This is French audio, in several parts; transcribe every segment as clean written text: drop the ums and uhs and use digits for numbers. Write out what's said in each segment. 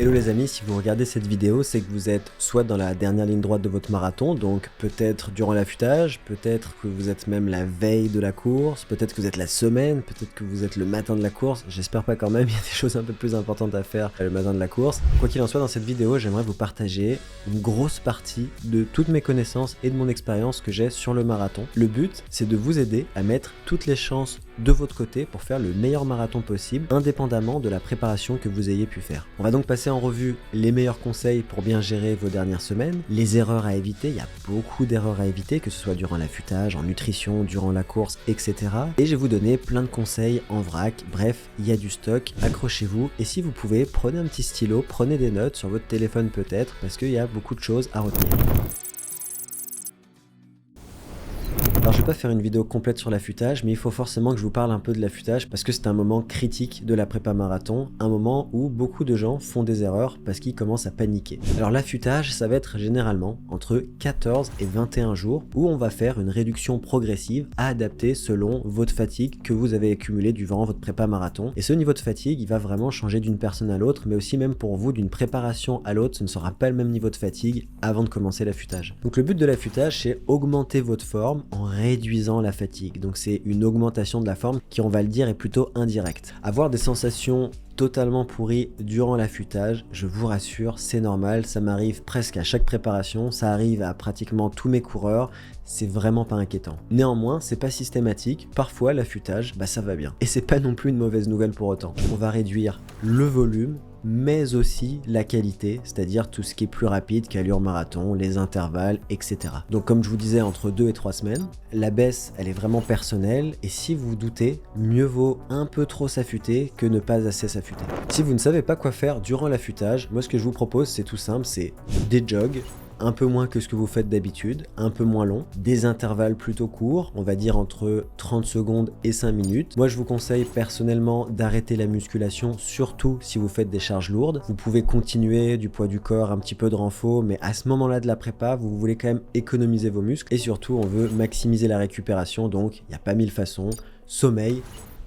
Hello les amis, si vous regardez cette vidéo, c'est que vous êtes soit dans la dernière ligne droite de votre marathon, donc peut-être durant l'affûtage, peut-être que vous êtes même la veille de la course, peut-être que vous êtes la semaine, peut-être que vous êtes le matin de la course, j'espère pas quand même, il y a des choses un peu plus importantes à faire le matin de la course. Quoi qu'il en soit, dans cette vidéo, j'aimerais vous partager une grosse partie de toutes mes connaissances et de mon expérience que j'ai sur le marathon. Le but, c'est de vous aider à mettre toutes les chances de votre côté pour faire le meilleur marathon possible, indépendamment de la préparation que vous ayez pu faire. On va donc passer en revue les meilleurs conseils pour bien gérer vos dernières semaines, les erreurs à éviter, il y a beaucoup d'erreurs à éviter, que ce soit durant l'affûtage, en nutrition, durant la course, etc. Et je vais vous donner plein de conseils en vrac, bref, il y a du stock, accrochez-vous, et si vous pouvez, prenez un petit stylo, prenez des notes sur votre téléphone peut-être, parce qu'il y a beaucoup de choses à retenir. Alors je vais pas faire une vidéo complète sur l'affûtage, mais il faut forcément que je vous parle un peu de l'affûtage parce que c'est un moment critique de la prépa marathon, un moment où beaucoup de gens font des erreurs parce qu'ils commencent à paniquer. Alors l'affûtage, ça va être généralement entre 14 et 21 jours où on va faire une réduction progressive à adapter selon votre fatigue que vous avez accumulée durant votre prépa marathon. Et ce niveau de fatigue, il va vraiment changer d'une personne à l'autre, mais aussi même pour vous, d'une préparation à l'autre, ce ne sera pas le même niveau de fatigue avant de commencer l'affûtage. Donc le but de l'affûtage, c'est augmenter votre forme en réduisant la fatigue. Donc c'est une augmentation de la forme qui, on va le dire, est plutôt indirecte. Avoir des sensations totalement pourries durant l'affûtage, je vous rassure, c'est normal, ça m'arrive presque à chaque préparation, ça arrive à pratiquement tous mes coureurs, c'est vraiment pas inquiétant. Néanmoins, c'est pas systématique, parfois l'affûtage, ça va bien. Et c'est pas non plus une mauvaise nouvelle pour autant. On va réduire le volume, mais aussi la qualité, c'est-à-dire tout ce qui est plus rapide qu'allure marathon, les intervalles, etc. Donc comme je vous disais, entre 2 et 3 semaines, la baisse, elle est vraiment personnelle, et si vous vous doutez, mieux vaut un peu trop s'affûter que ne pas assez s'affûter. Si vous ne savez pas quoi faire durant l'affûtage, moi ce que je vous propose, c'est tout simple, c'est des jogs, un peu moins que ce que vous faites d'habitude, un peu moins long, des intervalles plutôt courts, on va dire entre 30 secondes et 5 minutes. Moi je vous conseille personnellement d'arrêter la musculation, surtout si vous faites des charges lourdes. Vous pouvez continuer du poids du corps, un petit peu de renfort, mais à ce moment-là de la prépa, vous voulez quand même économiser vos muscles et surtout on veut maximiser la récupération, donc il n'y a pas mille façons. Sommeil,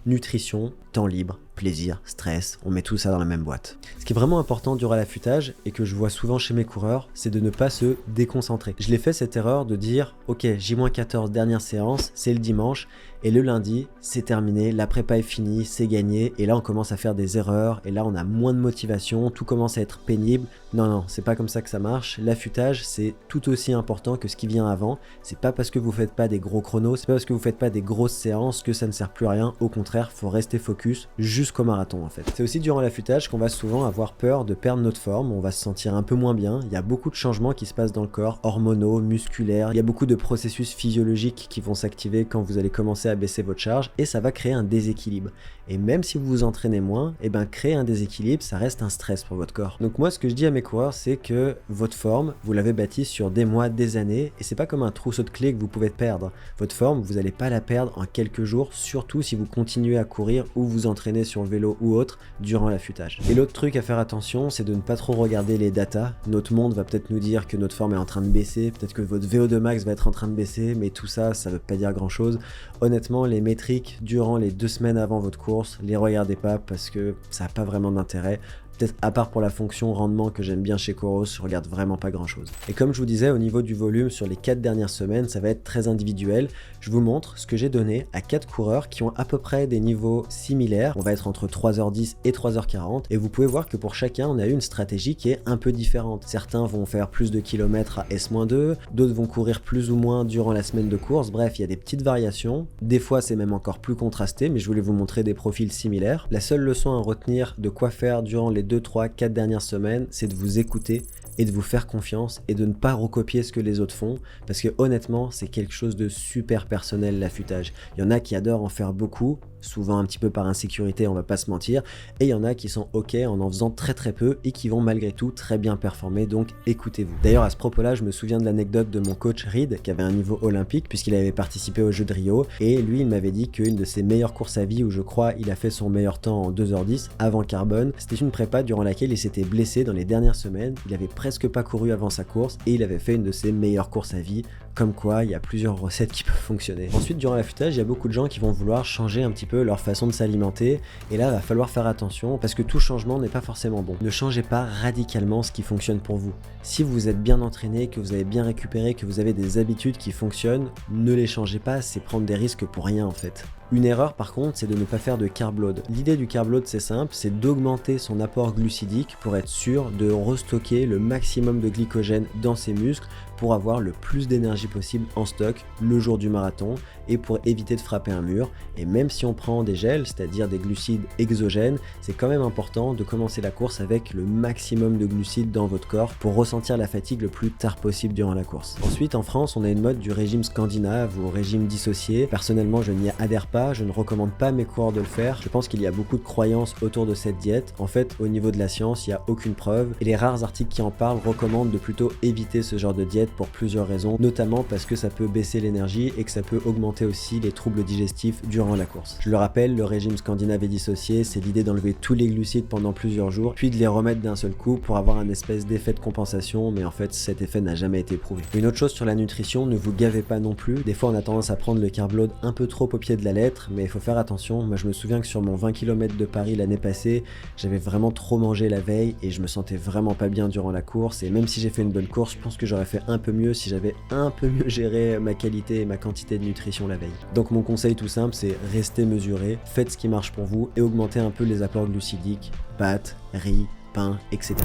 nutrition, temps libre, plaisir, stress, on met tout ça dans la même boîte. Ce qui est vraiment important durant l'affûtage et que je vois souvent chez mes coureurs, c'est de ne pas se déconcentrer. Je l'ai fait cette erreur de dire ok, J-14 dernière séance, c'est le dimanche et le lundi c'est terminé, la prépa est finie, c'est gagné et là on commence à faire des erreurs et là on a moins de motivation, tout commence à être pénible. Non, c'est pas comme ça que ça marche. L'affûtage c'est tout aussi important que ce qui vient avant. C'est pas parce que vous faites pas des gros chronos, c'est pas parce que vous faites pas des grosses séances que ça ne sert plus à rien. Au contraire, faut rester focus jusqu'au marathon en fait. C'est aussi durant l'affûtage qu'on va souvent avoir peur de perdre notre forme, on va se sentir un peu moins bien, il y a beaucoup de changements qui se passent dans le corps, hormonaux, musculaires, il y a beaucoup de processus physiologiques qui vont s'activer quand vous allez commencer à baisser votre charge et ça va créer un déséquilibre. Et même si vous vous entraînez moins, créer un déséquilibre, ça reste un stress pour votre corps. Donc moi ce que je dis à mes coureurs, c'est que votre forme, vous l'avez bâtie sur des mois, des années, et c'est pas comme un trousseau de clés que vous pouvez perdre. Votre forme, vous n'allez pas la perdre en quelques jours, surtout si vous continuez à courir ou vous entraîner sur le vélo ou autre durant l'affûtage. Et l'autre truc à faire attention, c'est de ne pas trop regarder les datas. Notre monde va peut-être nous dire que notre forme est en train de baisser, peut-être que votre VO2 max va être en train de baisser, mais tout ça, ça veut pas dire grand chose. Honnêtement, les métriques durant les 2 semaines avant votre course, les regardez pas parce que ça n'a pas vraiment d'intérêt. Peut-être à part pour la fonction rendement que j'aime bien chez Coros, je regarde vraiment pas grand chose. Et comme je vous disais, au niveau du volume sur les 4 dernières semaines, ça va être très individuel. Je vous montre ce que j'ai donné à 4 coureurs qui ont à peu près des niveaux similaires. On va être entre 3h10 et 3h40 et vous pouvez voir que pour chacun, on a eu une stratégie qui est un peu différente. Certains vont faire plus de kilomètres à S-2, d'autres vont courir plus ou moins durant la semaine de course. Bref, il y a des petites variations. Des fois, c'est même encore plus contrasté, mais je voulais vous montrer des profils similaires. La seule leçon à retenir de quoi faire durant les 2, 3, 4 dernières semaines, c'est de vous écouter et de vous faire confiance et de ne pas recopier ce que les autres font parce que honnêtement c'est quelque chose de super personnel l'affûtage. Il y en a qui adorent en faire beaucoup, souvent un petit peu par insécurité, on va pas se mentir, et il y en a qui sont ok en faisant très peu et qui vont malgré tout très bien performer, donc écoutez-vous. D'ailleurs à ce propos-là, je me souviens de l'anecdote de mon coach Reed qui avait un niveau olympique puisqu'il avait participé aux Jeux de Rio et lui il m'avait dit qu'une de ses meilleures courses à vie où je crois il a fait son meilleur temps en 2h10 avant Carbone, c'était une prépa durant laquelle il s'était blessé dans les dernières semaines, il avait presque pas couru avant sa course et il avait fait une de ses meilleures courses à vie, comme quoi il y a plusieurs recettes qui peuvent fonctionner. Ensuite durant l'affûtage, il y a beaucoup de gens qui vont vouloir changer un petit peu peu leur façon de s'alimenter, et là, il va falloir faire attention parce que tout changement n'est pas forcément bon. Ne changez pas radicalement ce qui fonctionne pour vous. Si vous êtes bien entraîné, que vous avez bien récupéré, que vous avez des habitudes qui fonctionnent, ne les changez pas, c'est prendre des risques pour rien en fait. Une erreur par contre, c'est de ne pas faire de carb load. L'idée du carb load, c'est simple, c'est d'augmenter son apport glucidique pour être sûr de restocker le maximum de glycogène dans ses muscles pour avoir le plus d'énergie possible en stock le jour du marathon et pour éviter de frapper un mur. Et même si on prend des gels, c'est-à-dire des glucides exogènes, c'est quand même important de commencer la course avec le maximum de glucides dans votre corps pour ressentir la fatigue le plus tard possible durant la course. Ensuite, en France, on a une mode du régime scandinave ou régime dissocié. Personnellement, je n'y adhère pas, je ne recommande pas à mes coureurs de le faire. Je pense qu'il y a beaucoup de croyances autour de cette diète. En fait, au niveau de la science, il n'y a aucune preuve et les rares articles qui en parlent recommandent de plutôt éviter ce genre de diète pour plusieurs raisons, notamment parce que ça peut baisser l'énergie et que ça peut augmenter aussi les troubles digestifs durant la course. Je le rappelle, le régime scandinave et dissocié, c'est l'idée d'enlever tous les glucides pendant plusieurs jours, puis de les remettre d'un seul coup pour avoir un espèce d'effet de compensation, mais en fait cet effet n'a jamais été prouvé. Une autre chose sur la nutrition, ne vous gavez pas non plus. Des fois on a tendance à prendre le carb load un peu trop au pied de la lettre, mais il faut faire attention. Moi je me souviens que sur mon 20 km de Paris l'année passée, j'avais vraiment trop mangé la veille et je me sentais vraiment pas bien durant la course, et même si j'ai fait une bonne course, je pense que j'aurais fait un peu mieux si j'avais un peu mieux géré ma qualité et ma quantité de nutrition la veille. Donc mon conseil tout simple, c'est restez mesuré, faites ce qui marche pour vous et augmentez un peu les apports glucidiques, pâtes, riz, pain, etc.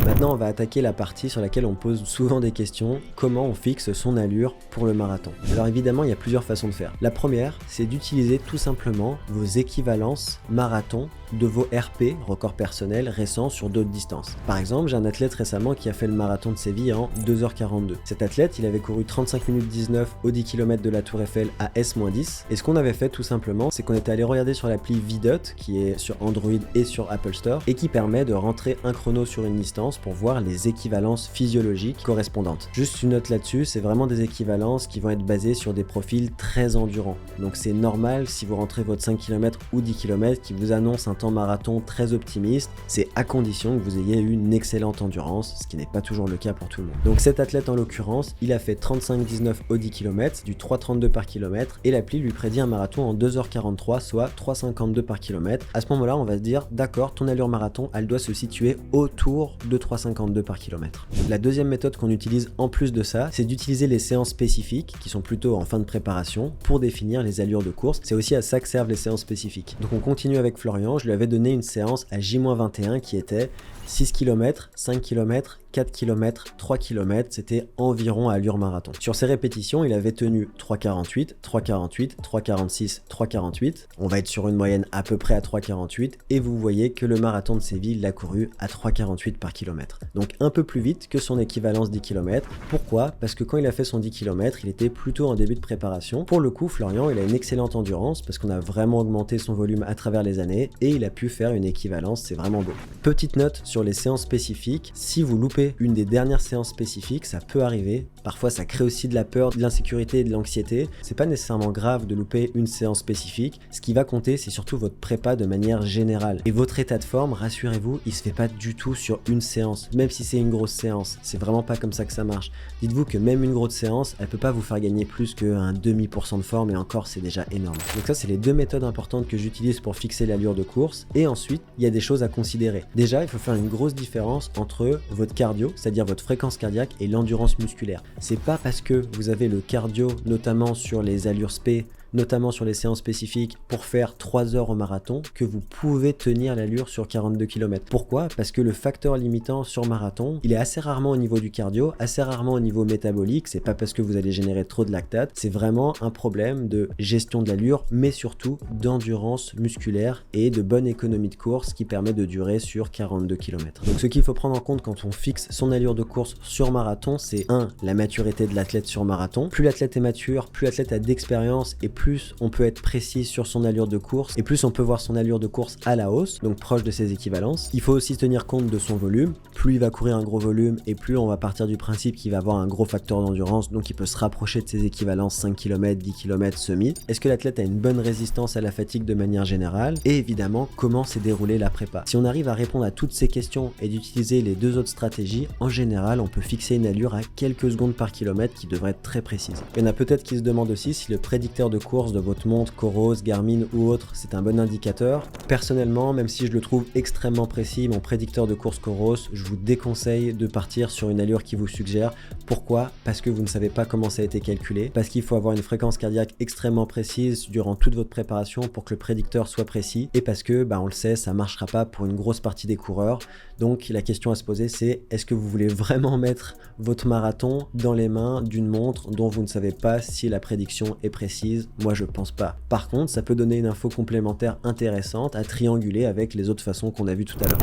Maintenant, on va attaquer la partie sur laquelle on pose souvent des questions, comment on fixe son allure pour le marathon. Alors évidemment, il y a plusieurs façons de faire. La première, c'est d'utiliser tout simplement vos équivalences marathon de vos RP, records personnels récents sur d'autres distances. Par exemple, j'ai un athlète récemment qui a fait le marathon de Séville en 2h42. Cet athlète, il avait couru 35 minutes 19 au 10 km de la Tour Eiffel à S-10. Et ce qu'on avait fait tout simplement, c'est qu'on était allé regarder sur l'appli Vidot, qui est sur Android et sur Apple Store, et qui permet de rentrer un chrono sur une distance pour voir les équivalences physiologiques correspondantes. Juste une note là-dessus, c'est vraiment des équivalences qui vont être basées sur des profils très endurants. Donc c'est normal si vous rentrez votre 5 km ou 10 km qui vous annonce un temps marathon très optimiste, c'est à condition que vous ayez une excellente endurance, ce qui n'est pas toujours le cas pour tout le monde. Donc cet athlète en l'occurrence, il a fait 35-19 au 10 km, du 3,32 par kilomètre, et l'appli lui prédit un marathon en 2h43, soit 3,52 par kilomètre. À ce moment-là, on va se dire, d'accord, ton allure marathon, elle doit se situer autour de 3,52 par kilomètre. La deuxième méthode qu'on utilise en plus de ça, c'est d'utiliser les séances spécifiques, qui sont plutôt en fin de préparation, pour définir les allures de course. C'est aussi à ça que servent les séances spécifiques. Donc on continue avec Florian, je lui avais donné une séance à J-21 qui était 6 km, 5 km, 4 km, 3 km, c'était environ à allure marathon. Sur ces répétitions, il avait tenu 3,48, 3,48, 3,46, 3,48. On va être sur une moyenne à peu près à 3,48 et vous voyez que le marathon de Séville l'a couru à 3,48 par kilomètre. Donc un peu plus vite que son équivalence 10 km. Pourquoi ? Parce que quand il a fait son 10 km, il était plutôt en début de préparation. Pour le coup, Florian, il a une excellente endurance parce qu'on a vraiment augmenté son volume à travers les années et il a pu faire une équivalence, c'est vraiment beau. Petite note sur les séances spécifiques, si vous loupez une des dernières séances spécifiques, ça peut arriver. Parfois, ça crée aussi de la peur, de l'insécurité et de l'anxiété. C'est pas nécessairement grave de louper une séance spécifique. Ce qui va compter, c'est surtout votre prépa de manière générale. Et votre état de forme, rassurez-vous, il se fait pas du tout sur une séance, même si c'est une grosse séance. C'est vraiment pas comme ça que ça marche. Dites-vous que même une grosse séance, elle peut pas vous faire gagner plus qu'un demi% de forme, et encore, c'est déjà énorme. Donc ça, c'est les deux méthodes importantes que j'utilise pour fixer l'allure de course. Et ensuite, il y a des choses à considérer. Déjà, il faut faire une grosse différence entre votre cardio, c'est-à-dire votre fréquence cardiaque, et l'endurance musculaire. C'est pas parce que vous avez le cardio, notamment sur les allures spé, notamment sur les séances spécifiques, pour faire 3 heures au marathon, que vous pouvez tenir l'allure sur 42 km. Pourquoi ? Parce que le facteur limitant sur marathon, il est assez rarement au niveau du cardio, assez rarement au niveau métabolique. C'est pas parce que vous allez générer trop de lactate, c'est vraiment un problème de gestion de l'allure, mais surtout d'endurance musculaire et de bonne économie de course qui permet de durer sur 42 km. Donc ce qu'il faut prendre en compte quand on fixe son allure de course sur marathon, c'est 1. La maturité de l'athlète sur marathon. Plus l'athlète est mature, plus l'athlète a d'expérience et plus plus on peut être précis sur son allure de course, et plus on peut voir son allure de course à la hausse, donc proche de ses équivalences. Il faut aussi tenir compte de son volume. Plus il va courir un gros volume, et plus on va partir du principe qu'il va avoir un gros facteur d'endurance, donc il peut se rapprocher de ses équivalences 5 km, 10 km semi. Est-ce que l'athlète a une bonne résistance à la fatigue de manière générale? Et évidemment, comment s'est déroulée la prépa? Si on arrive à répondre à toutes ces questions et d'utiliser les deux autres stratégies, en général, on peut fixer une allure à quelques secondes par kilomètre qui devrait être très précise. Il y en a peut-être qui se demandent aussi si le prédicteur de course de votre montre, Coros, Garmin ou autre, c'est un bon indicateur. Personnellement, même si je le trouve extrêmement précis, mon prédicteur de course Coros, je vous déconseille de partir sur une allure qui vous suggère. Pourquoi? Parce que vous ne savez pas comment ça a été calculé, parce qu'il faut avoir une fréquence cardiaque extrêmement précise durant toute votre préparation pour que le prédicteur soit précis, et parce que, on le sait, ça marchera pas pour une grosse partie des coureurs. Donc la question à se poser, c'est est-ce que vous voulez vraiment mettre votre marathon dans les mains d'une montre dont vous ne savez pas si la prédiction est précise? Moi je pense pas. Par contre, ça peut donner une info complémentaire intéressante à trianguler avec les autres façons qu'on a vues tout à l'heure.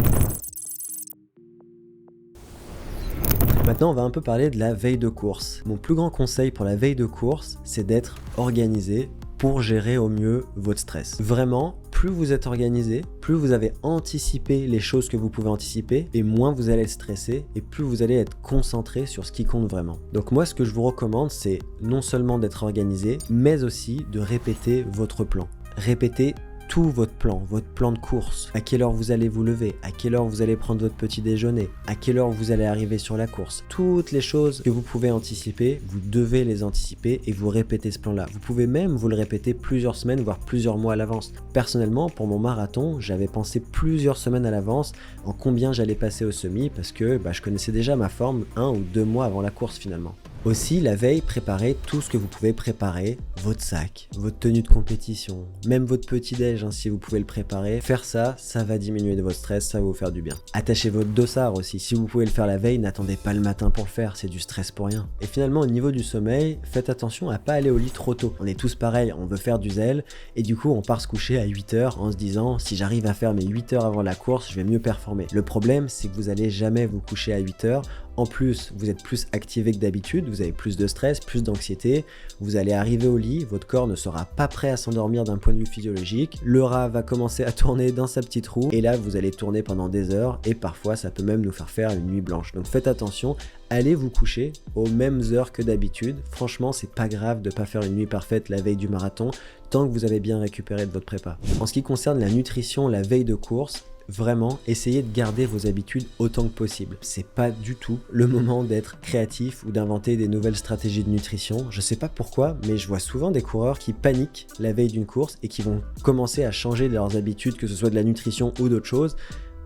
Maintenant, on va un peu parler de la veille de course. Mon plus grand conseil pour la veille de course, c'est d'être organisé pour gérer au mieux votre stress. Vraiment, plus vous êtes organisé, plus vous avez anticipé les choses que vous pouvez anticiper, et moins vous allez être stressé, et plus vous allez être concentré sur ce qui compte vraiment. Donc moi, ce que je vous recommande, c'est non seulement d'être organisé, mais aussi de répéter votre plan. Répétez tout votre plan de course, à quelle heure vous allez vous lever, à quelle heure vous allez prendre votre petit déjeuner, à quelle heure vous allez arriver sur la course. Toutes les choses que vous pouvez anticiper, vous devez les anticiper et vous répétez ce plan-là. Vous pouvez même vous le répéter plusieurs semaines, voire plusieurs mois à l'avance. Personnellement, pour mon marathon, j'avais pensé plusieurs semaines à l'avance en combien j'allais passer au semi, parce que je connaissais déjà ma forme 1 ou 2 mois avant la course finalement. Aussi, la veille, préparez tout ce que vous pouvez préparer, votre sac, votre tenue de compétition, même votre petit-déj si vous pouvez le préparer. Faire ça, ça va diminuer de votre stress, ça va vous faire du bien. Attachez votre dossard aussi, si vous pouvez le faire la veille, n'attendez pas le matin pour le faire, c'est du stress pour rien. Et finalement, au niveau du sommeil, faites attention à pas aller au lit trop tôt. On est tous pareils, on veut faire du zèle, et du coup on part se coucher à 8h en se disant si j'arrive à faire mes 8 heures avant la course, je vais mieux performer. Le problème, c'est que vous allez jamais vous coucher à 8h. En plus, vous êtes plus activé que d'habitude, vous avez plus de stress, plus d'anxiété, vous allez arriver au lit, votre corps ne sera pas prêt à s'endormir d'un point de vue physiologique, le rat va commencer à tourner dans sa petite roue, et là vous allez tourner pendant des heures, et parfois ça peut même nous faire une nuit blanche. Donc faites attention, allez vous coucher aux mêmes heures que d'habitude. Franchement, c'est pas grave de pas faire une nuit parfaite la veille du marathon, tant que vous avez bien récupéré de votre prépa. En ce qui concerne la nutrition la veille de course, vraiment, essayez de garder vos habitudes autant que possible. C'est pas du tout le moment d'être créatif ou d'inventer des nouvelles stratégies de nutrition. Je sais pas pourquoi, mais je vois souvent des coureurs qui paniquent la veille d'une course et qui vont commencer à changer leurs habitudes, que ce soit de la nutrition ou d'autres choses.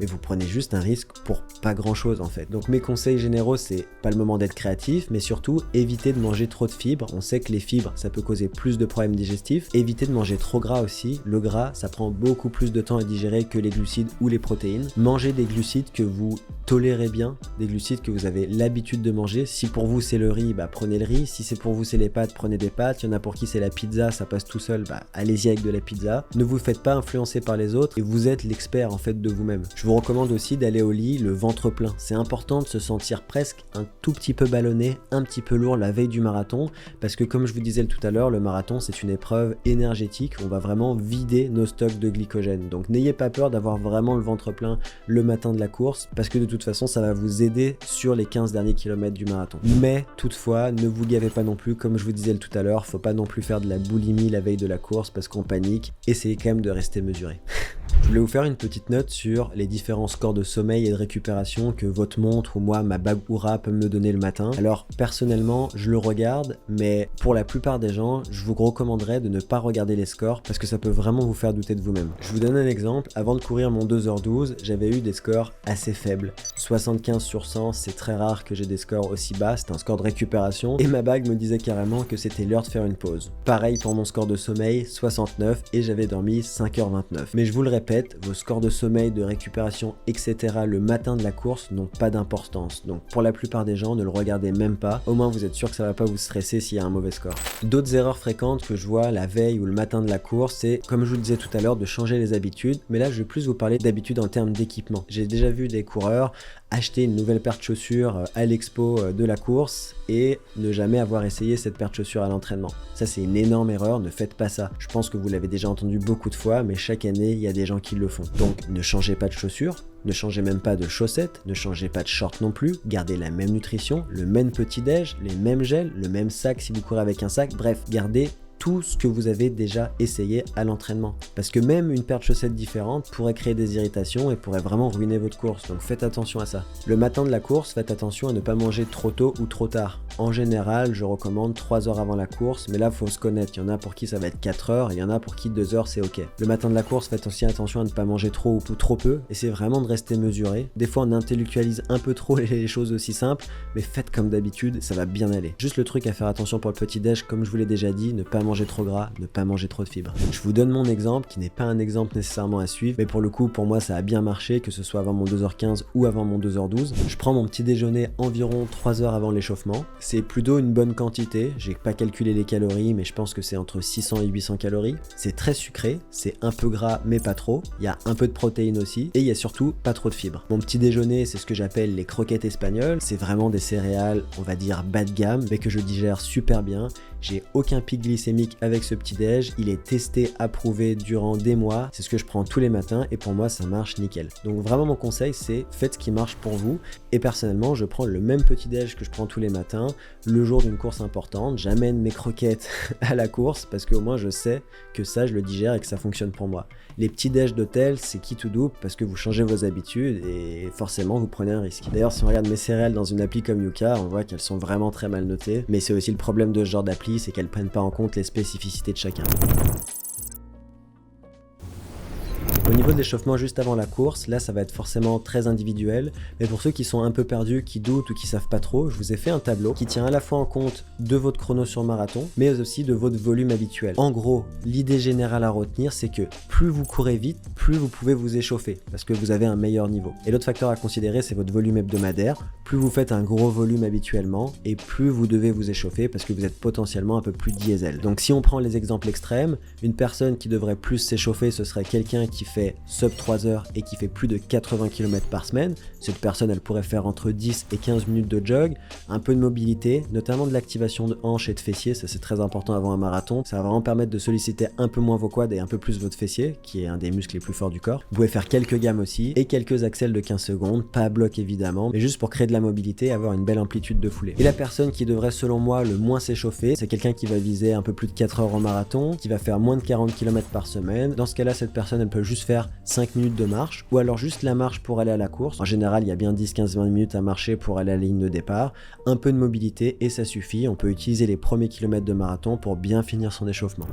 Mais vous prenez juste un risque pour pas grand chose en fait. Donc mes conseils généraux, c'est pas le moment d'être créatif, mais surtout éviter de manger trop de fibres. On sait que les fibres, ça peut causer plus de problèmes digestifs. Évitez de manger trop gras aussi. Le gras, ça prend beaucoup plus de temps à digérer que les glucides ou les protéines. Mangez des glucides que vous tolérez bien, des glucides que vous avez l'habitude de manger. Si pour vous c'est le riz, prenez le riz. Si c'est pour vous c'est les pâtes, prenez des pâtes. Il y en a pour qui c'est la pizza, ça passe tout seul, allez-y avec de la pizza. Ne vous faites pas influencer par les autres et vous êtes l'expert en fait de vous-même. Je vous recommande aussi d'aller au lit le ventre plein. C'est important de se sentir presque un tout petit peu ballonné, un petit peu lourd la veille du marathon, parce que comme je vous disais tout à l'heure, le marathon c'est une épreuve énergétique, on va vraiment vider nos stocks de glycogène. Donc n'ayez pas peur d'avoir vraiment le ventre plein le matin de la course, parce que de toute façon ça va vous aider sur les 15 derniers kilomètres du marathon. Mais toutefois, ne vous gavez pas non plus, comme je vous disais tout à l'heure, faut pas non plus faire de la boulimie la veille de la course parce qu'on panique, essayez quand même de rester mesuré. Je voulais vous faire une petite note sur les différents scores de sommeil et de récupération que votre montre ou moi, ma bague Oura peut me donner le matin. Alors personnellement, je le regarde, mais pour la plupart des gens, je vous recommanderais de ne pas regarder les scores parce que ça peut vraiment vous faire douter de vous-même. Je vous donne un exemple, avant de courir mon 2h12, j'avais eu des scores assez faibles. 75 sur 100, c'est très rare que j'ai des scores aussi bas, c'est un score de récupération, et ma bague me disait carrément que c'était l'heure de faire une pause. Pareil pour mon score de sommeil, 69, et j'avais dormi 5h29. Mais je vous le répète, vos scores de sommeil, de récupération, etc. le matin de la course n'ont pas d'importance. Donc pour la plupart des gens, ne le regardez même pas. Au moins vous êtes sûr que ça va pas vous stresser s'il y a un mauvais score. D'autres erreurs fréquentes que je vois la veille ou le matin de la course, c'est, comme je vous le disais tout à l'heure, de changer les habitudes. Mais là, je vais plus vous parler d'habitudes en termes d'équipement. J'ai déjà vu des coureurs acheter une nouvelle paire de chaussures à l'expo de la course et ne jamais avoir essayé cette paire de chaussures à l'entraînement. Ça, c'est une énorme erreur, ne faites pas ça. Je pense que vous l'avez déjà entendu beaucoup de fois, mais chaque année, il y a des gens qui le font. Donc, ne changez pas de chaussures, ne changez même pas de chaussettes, ne changez pas de short non plus, gardez la même nutrition, le même petit-déj, les mêmes gels, le même sac si vous courez avec un sac, bref, gardez tout ce que vous avez déjà essayé à l'entraînement. Parce que même une paire de chaussettes différentes pourrait créer des irritations et pourrait vraiment ruiner votre course, donc faites attention à ça. Le matin de la course, faites attention à ne pas manger trop tôt ou trop tard. En général, je recommande 3 heures avant la course, mais là, faut se connaître. Il y en a pour qui ça va être 4 heures, et il y en a pour qui 2 heures, c'est ok. Le matin de la course, faites aussi attention à ne pas manger trop ou trop peu, essayez vraiment de rester mesuré. Des fois, on intellectualise un peu trop les choses aussi simples, mais faites comme d'habitude, ça va bien aller. Juste le truc à faire attention pour le petit-déj, comme je vous l'ai déjà dit, ne pas manger trop gras, ne pas manger trop de fibres. Je vous donne mon exemple, qui n'est pas un exemple nécessairement à suivre, mais pour le coup, pour moi, ça a bien marché, que ce soit avant mon 2h15 ou avant mon 2h12. Je prends mon petit déjeuner environ 3 heures avant l'échauffement. C'est plutôt une bonne quantité, j'ai pas calculé les calories, mais je pense que c'est entre 600 et 800 calories. C'est très sucré, c'est un peu gras, mais pas trop. Il y a un peu de protéines aussi, et il y a surtout pas trop de fibres. Mon petit déjeuner, c'est ce que j'appelle les croquettes espagnoles. C'est vraiment des céréales, on va dire bas de gamme, mais que je digère super bien. J'ai aucun pic glycémique avec ce petit déj, il est testé, approuvé durant des mois, c'est ce que je prends tous les matins et pour moi ça marche nickel. Donc vraiment mon conseil c'est faites ce qui marche pour vous et personnellement je prends le même petit déj que je prends tous les matins le jour d'une course importante, j'amène mes croquettes à la course parce qu'au moins je sais que ça je le digère et que ça fonctionne pour moi. Les petits déj d'hôtel c'est qui tout double parce que vous changez vos habitudes et forcément vous prenez un risque. D'ailleurs si on regarde mes céréales dans une appli comme Yuka, on voit qu'elles sont vraiment très mal notées, mais c'est aussi le problème de ce genre d'appli, c'est qu'elles prennent pas en compte les spécificités de chacun. Au niveau de l'échauffement juste avant la course, là ça va être forcément très individuel, mais pour ceux qui sont un peu perdus, qui doutent ou qui savent pas trop, je vous ai fait un tableau qui tient à la fois en compte de votre chrono sur marathon, mais aussi de votre volume habituel. En gros, l'idée générale à retenir, c'est que plus vous courez vite, plus vous pouvez vous échauffer, parce que vous avez un meilleur niveau. Et l'autre facteur à considérer, c'est votre volume hebdomadaire. Plus vous faites un gros volume habituellement, et plus vous devez vous échauffer, parce que vous êtes potentiellement un peu plus diesel. Donc si on prend les exemples extrêmes, une personne qui devrait plus s'échauffer, ce serait quelqu'un qui fait sub 3 heures et qui fait plus de 80 km par semaine. Cette personne, elle pourrait faire entre 10 et 15 minutes de jog, un peu de mobilité, notamment de l'activation de hanches et de fessiers, ça c'est très important avant un marathon. Ça va vraiment permettre de solliciter un peu moins vos quads et un peu plus votre fessier, qui est un des muscles les plus forts du corps. Vous pouvez faire quelques gammes aussi et quelques accels de 15 secondes, pas à bloc évidemment, mais juste pour créer de la mobilité et avoir une belle amplitude de foulée. Et la personne qui devrait selon moi le moins s'échauffer, c'est quelqu'un qui va viser un peu plus de 4 heures en marathon, qui va faire moins de 40 km par semaine. Dans ce cas-là, cette personne, elle peut juste faire 5 minutes de marche ou alors juste la marche pour aller à la course. En général, il y a bien 10, 15, 20 minutes à marcher pour aller à la ligne de départ. Un peu de mobilité et ça suffit. On peut utiliser les premiers kilomètres de marathon pour bien finir son échauffement.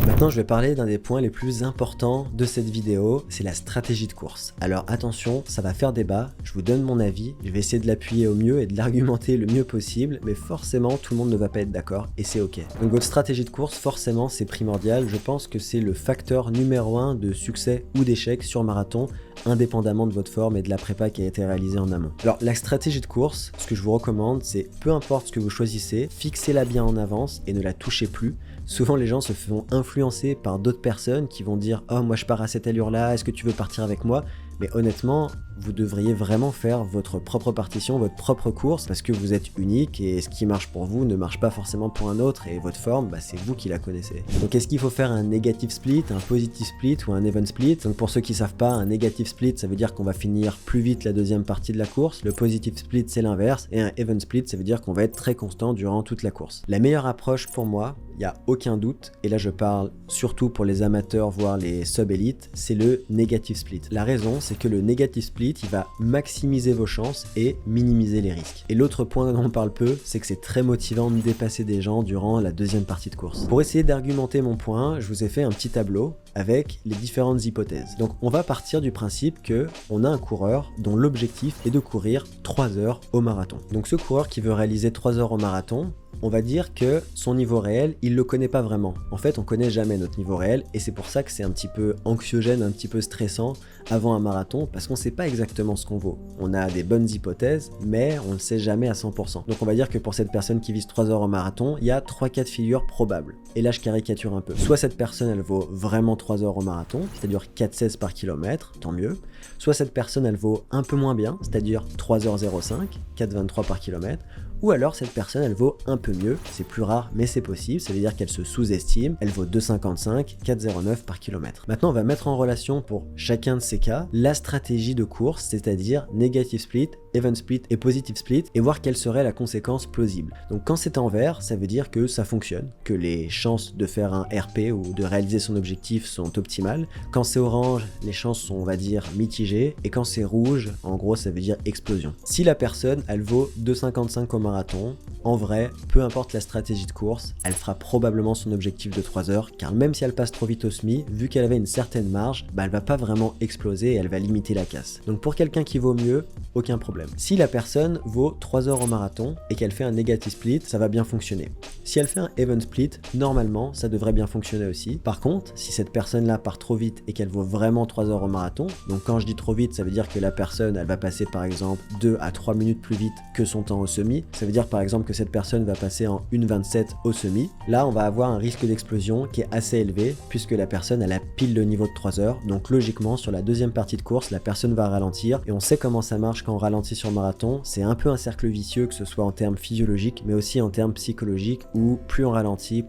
Maintenant, je vais parler d'un des points les plus importants de cette vidéo, c'est la stratégie de course. Alors attention, ça va faire débat, je vous donne mon avis, je vais essayer de l'appuyer au mieux et de l'argumenter le mieux possible, mais forcément, tout le monde ne va pas être d'accord et c'est ok. Donc votre stratégie de course, forcément, c'est primordial. Je pense que c'est le facteur numéro 1 de succès ou d'échec sur marathon, indépendamment de votre forme et de la prépa qui a été réalisée en amont. Alors la stratégie de course, ce que je vous recommande, c'est peu importe ce que vous choisissez, fixez-la bien en avance et ne la touchez plus. Souvent les gens se font influencer par d'autres personnes qui vont dire « Oh moi je pars à cette allure là, est-ce que tu veux partir avec moi ?» Mais honnêtement, vous devriez vraiment faire votre propre partition, votre propre course, parce que vous êtes unique et ce qui marche pour vous ne marche pas forcément pour un autre et votre forme, c'est vous qui la connaissez. Donc est-ce qu'il faut faire un negative split, un positive split ou un even split? Donc pour ceux qui savent pas, un negative split, ça veut dire qu'on va finir plus vite la deuxième partie de la course. Le positive split, c'est l'inverse. Et un even split, ça veut dire qu'on va être très constant durant toute la course. La meilleure approche pour moi, il n'y a aucun doute, et là je parle surtout pour les amateurs, voire les sub-élites, c'est le negative split. La raison, c'est que le negative split, il va maximiser vos chances et minimiser les risques. Et l'autre point dont on parle peu, c'est que c'est très motivant de dépasser des gens durant la deuxième partie de course. Pour essayer d'argumenter mon point, je vous ai fait un petit tableau avec les différentes hypothèses. Donc on va partir du principe que on a un coureur dont l'objectif est de courir 3 heures au marathon. Donc ce coureur qui veut réaliser 3 heures au marathon, On va dire que son niveau réel, il le connaît pas vraiment. En fait, on connaît jamais notre niveau réel et c'est pour ça que c'est un petit peu anxiogène, un petit peu stressant avant un marathon parce qu'on sait pas exactement ce qu'on vaut. On a des bonnes hypothèses, mais on ne sait jamais à 100%. Donc on va dire que pour cette personne qui vise 3 heures au marathon, il y a 3 cas de figure probables. Et là, je caricature un peu. Soit cette personne, elle vaut vraiment 3 heures au marathon, c'est-à-dire 4,16 par kilomètre, tant mieux. Soit cette personne, elle vaut un peu moins bien, c'est-à-dire 3h05, 4,23 par kilomètre. Ou alors cette personne, elle vaut un peu mieux, c'est plus rare mais c'est possible, ça veut dire qu'elle se sous-estime, elle vaut 2,55, 4,09 par kilomètre. Maintenant on va mettre en relation pour chacun de ces cas la stratégie de course, c'est-à-dire negative split, even split et positive split, et voir quelle serait la conséquence plausible. Donc quand c'est en vert, ça veut dire que ça fonctionne, que les chances de faire un RP ou de réaliser son objectif sont optimales. Quand c'est orange, les chances sont, on va dire, mitigées, et quand c'est rouge, en gros ça veut dire explosion. Si la personne, elle vaut 2,55 au marathon, en vrai, peu importe la stratégie de course, elle fera probablement son objectif de 3 heures, car même si elle passe trop vite au semi, vu qu'elle avait une certaine marge, elle va pas vraiment exploser et elle va limiter la casse. Donc pour quelqu'un qui vaut mieux, aucun problème. Si la personne vaut 3 heures au marathon et qu'elle fait un negative split, ça va bien fonctionner. Si elle fait un even split, normalement, ça devrait bien fonctionner aussi. Par contre, si cette personne-là part trop vite et qu'elle vaut vraiment 3 heures au marathon, donc quand je dis trop vite, ça veut dire que la personne, elle va passer par exemple 2 à 3 minutes plus vite que son temps au semi. Ça veut dire par exemple que cette personne va passer en 1,27 au semi. Là, on va avoir un risque d'explosion qui est assez élevé puisque la personne, elle a pile le niveau de 3 heures. Donc logiquement, sur la deuxième partie de course, la personne va ralentir et on sait comment ça marche quand on ralentit sur marathon. C'est un peu un cercle vicieux, que ce soit en termes physiologiques mais aussi en termes psychologiques où plus on ralentit,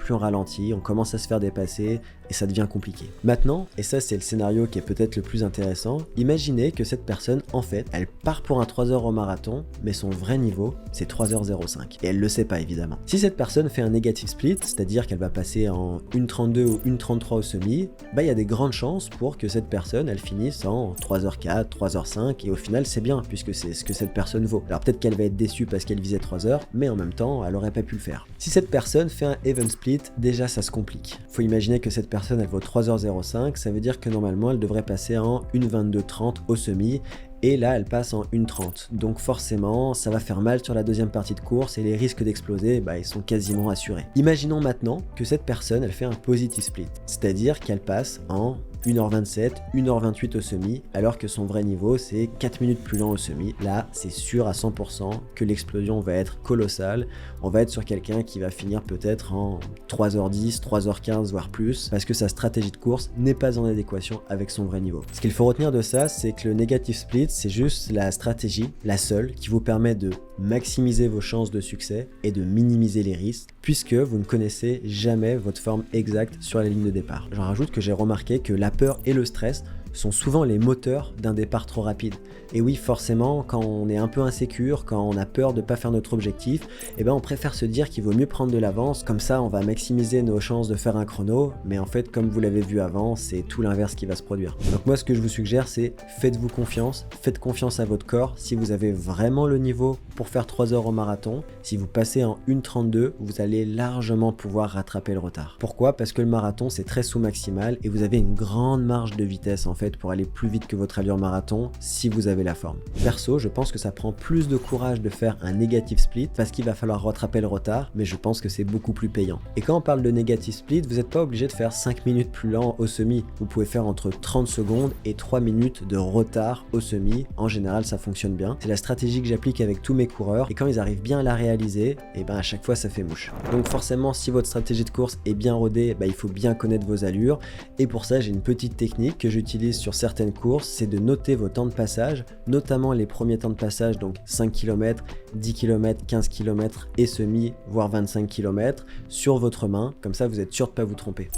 on commence à se faire dépasser et ça devient compliqué. Maintenant, et ça c'est le scénario qui est peut-être le plus intéressant, imaginez que cette personne, en fait, elle part pour un 3 heures au marathon, mais son vrai niveau, c'est 3h05. Et elle le sait pas, évidemment. Si cette personne fait un negative split, c'est-à-dire qu'elle va passer en 1,32 ou 1,33 au semi, il y a des grandes chances pour que cette personne, elle finisse en 3h04, 3h05, et au final, c'est bien, puisque c'est ce que cette personne vaut. Alors peut-être qu'elle va être déçue parce qu'elle visait 3 heures, mais en même temps, elle aurait pas pu le faire. Si cette personne fait un even split, déjà ça se complique. Faut imaginer que cette personne, elle vaut 3h05, ça veut dire que normalement, elle devrait passer en 1,22,30 au semi, et là elle passe en 1,30. Donc forcément ça va faire mal sur la deuxième partie de course et les risques d'exploser ils sont quasiment assurés. Imaginons maintenant que cette personne elle fait un positive split, c'est-à-dire qu'elle passe en 1h27, 1h28 au semi, alors que son vrai niveau c'est 4 minutes plus lent au semi. Là, c'est sûr à 100% que l'explosion va être colossale. On va être sur quelqu'un qui va finir peut-être en 3h10, 3h15, voire plus, parce que sa stratégie de course n'est pas en adéquation avec son vrai niveau. Ce qu'il faut retenir de ça, c'est que le negative split, c'est juste la stratégie, la seule, qui vous permet de maximiser vos chances de succès et de minimiser les risques, puisque vous ne connaissez jamais votre forme exacte sur la ligne de départ. J'en rajoute que j'ai remarqué que la peur et le stress sont souvent les moteurs d'un départ trop rapide. Et oui, forcément, quand on est un peu insécure, quand on a peur de ne pas faire notre objectif, on préfère se dire qu'il vaut mieux prendre de l'avance, comme ça on va maximiser nos chances de faire un chrono, mais en fait, comme vous l'avez vu avant, c'est tout l'inverse qui va se produire. Donc moi, ce que je vous suggère, c'est faites-vous confiance, faites confiance à votre corps. Si vous avez vraiment le niveau pour faire 3 heures au marathon, si vous passez en 1,32, vous allez largement pouvoir rattraper le retard. Pourquoi ? Parce que le marathon, c'est très sous-maximal et vous avez une grande marge de vitesse en fait pour aller plus vite que votre allure marathon si vous avez la forme. Perso, je pense que ça prend plus de courage de faire un negative split parce qu'il va falloir rattraper le retard, mais je pense que c'est beaucoup plus payant. Et quand on parle de negative split, vous n'êtes pas obligé de faire 5 minutes plus lent au semi. Vous pouvez faire entre 30 secondes et 3 minutes de retard au semi. En général, ça fonctionne bien. C'est la stratégie que j'applique avec tous mes coureurs et quand ils arrivent bien à la réaliser, à chaque fois ça fait mouche. Donc forcément, si votre stratégie de course est bien rodée, il faut bien connaître vos allures et pour ça, j'ai une petite technique que j'utilise sur certaines courses, c'est de noter vos temps de passage, notamment les premiers temps de passage, donc 5 km, 10 km, 15 km et semi, voire 25 km, sur votre main, comme ça vous êtes sûr de ne pas vous tromper.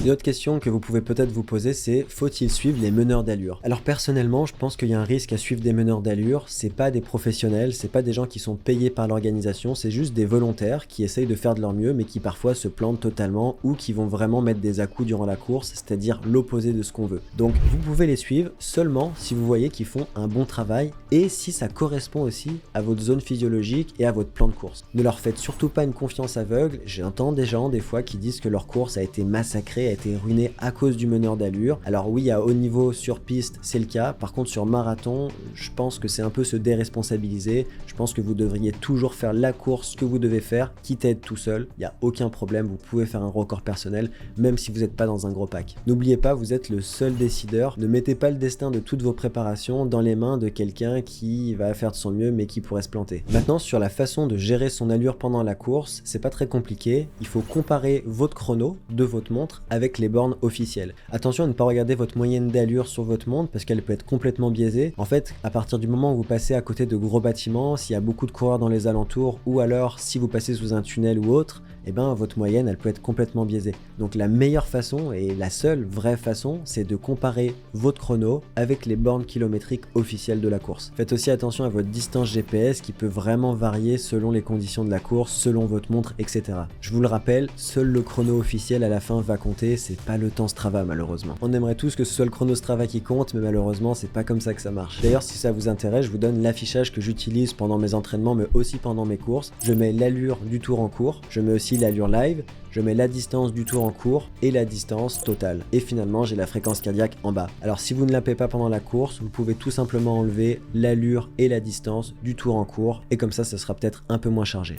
Une autre question que vous pouvez peut-être vous poser, c'est faut-il suivre les meneurs d'allure ? Alors personnellement, je pense qu'il y a un risque à suivre des meneurs d'allure. C'est pas des professionnels, c'est pas des gens qui sont payés par l'organisation, c'est juste des volontaires qui essayent de faire de leur mieux, mais qui parfois se plantent totalement ou qui vont vraiment mettre des à-coups durant la course, c'est-à-dire l'opposé de ce qu'on veut. Donc vous pouvez les suivre seulement si vous voyez qu'ils font un bon travail et si ça correspond aussi à votre zone physiologique et à votre plan de course. Ne leur faites surtout pas une confiance aveugle. J'entends des gens des fois qui disent que leur course a été massacrée créé a été ruiné à cause du meneur d'allure. Alors oui, à haut niveau sur piste, c'est le cas. Par contre, sur marathon, je pense que c'est un peu se déresponsabiliser. Je pense que vous devriez toujours faire la course que vous devez faire, quitte à être tout seul. Il n'y a aucun problème, vous pouvez faire un record personnel, même si vous n'êtes pas dans un gros pack. N'oubliez pas, vous êtes le seul décideur. Ne mettez pas le destin de toutes vos préparations dans les mains de quelqu'un qui va faire de son mieux, mais qui pourrait se planter. Maintenant, sur la façon de gérer son allure pendant la course, c'est pas très compliqué. Il faut comparer votre chrono de votre montre avec les bornes officielles. Attention à ne pas regarder votre moyenne d'allure sur votre montre parce qu'elle peut être complètement biaisée. En fait, à partir du moment où vous passez à côté de gros bâtiments, s'il y a beaucoup de coureurs dans les alentours ou alors si vous passez sous un tunnel ou autre, eh ben votre moyenne elle peut être complètement biaisée. Donc la meilleure façon et la seule vraie façon, c'est de comparer votre chrono avec les bornes kilométriques officielles de la course. Faites aussi attention à votre distance GPS qui peut vraiment varier selon les conditions de la course, selon votre montre, etc. Je vous le rappelle, seul le chrono officiel à la fin va compter, c'est pas le temps Strava malheureusement. On aimerait tous que ce soit le chrono Strava qui compte, mais malheureusement c'est pas comme ça que ça marche. D'ailleurs, si ça vous intéresse, je vous donne l'affichage que j'utilise pendant mes entraînements, mais aussi pendant mes courses. Je mets l'allure du tour en cours, je mets aussi l'allure live, je mets la distance du tour en cours et la distance totale. Et finalement, j'ai la fréquence cardiaque en bas. Alors si vous ne la payez pas pendant la course, vous pouvez tout simplement enlever l'allure et la distance du tour en cours et comme ça sera peut-être un peu moins chargé.